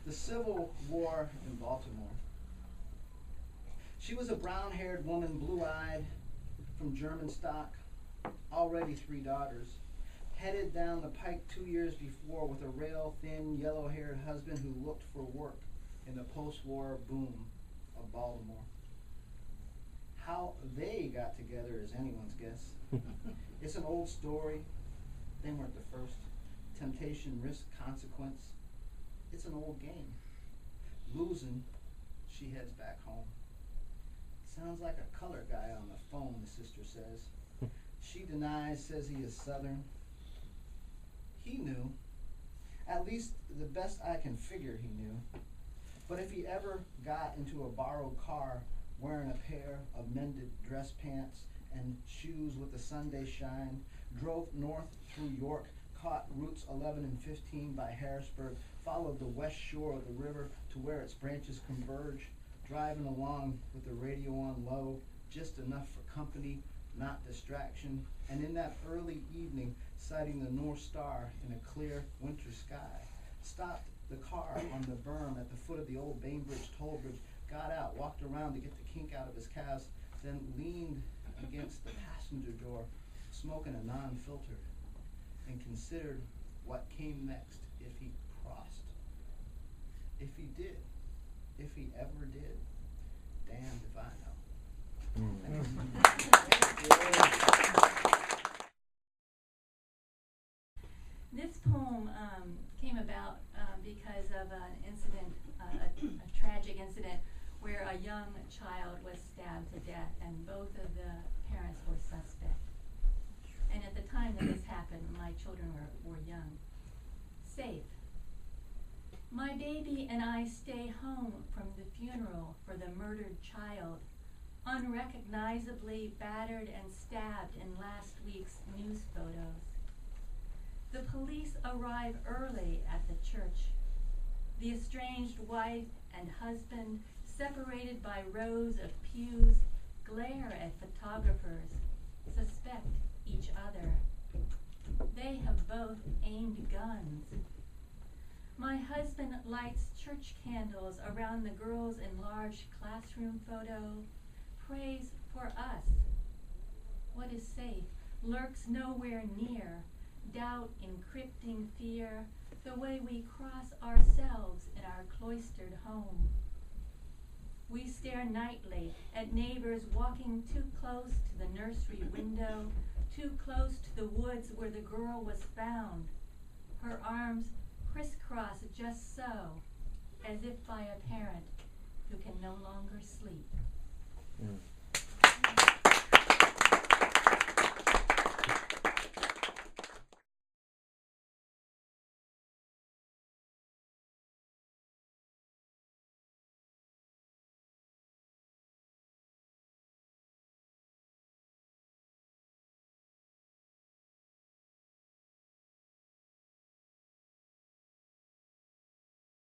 the Civil War in Baltimore. She was a brown-haired woman, blue-eyed, from German stock, already 3 daughters, headed down the pike 2 years before with a rail-thin, yellow-haired husband who looked for work in the post-war boom of Baltimore. How they got together is anyone's guess. It's an old story. They weren't the first. Temptation, risk, consequence. It's an old game. Losing, she heads back home. Sounds like a colored guy on the phone, the sister says. She denies, says he is Southern. He knew. At least the best I can figure he knew. But if he ever got into a borrowed car wearing a pair of mended dress pants and shoes with the Sunday shine, drove north through York, caught routes 11 and 15 by Harrisburg, followed the west shore of the river to where its branches converge, driving along with the radio on low, just enough for company, not distraction, and in that early evening, sighting the North Star in a clear winter sky, stopped the car on the berm at the foot of the old Bainbridge toll bridge, got out, walked around to get the kink out of his calves, then leaned against the passenger door, smoking a non-filter, and considered what came next if he crossed. If he did, if he ever did, damned if I know. This poem came about because of an incident, a tragic incident, where a young child was stabbed to death and both of the parents were suspect. And at the time that this happened, my children were young. Safe. My baby and I stay home from the funeral for the murdered child, unrecognizably battered and stabbed in last week's news photos. The police arrive early at the church. The estranged wife and husband, separated by rows of pews, glare at photographers, suspect each other. They have both aimed guns. My husband lights church candles around the girls' enlarged classroom photo, prays for us. What is safe lurks nowhere near, doubt encrypting fear, the way we cross ourselves in our cloistered home. We stare nightly at neighbors walking too close to the nursery window, too close to the woods where the girl was found, her arms crisscrossed just so, as if by a parent who can no longer sleep.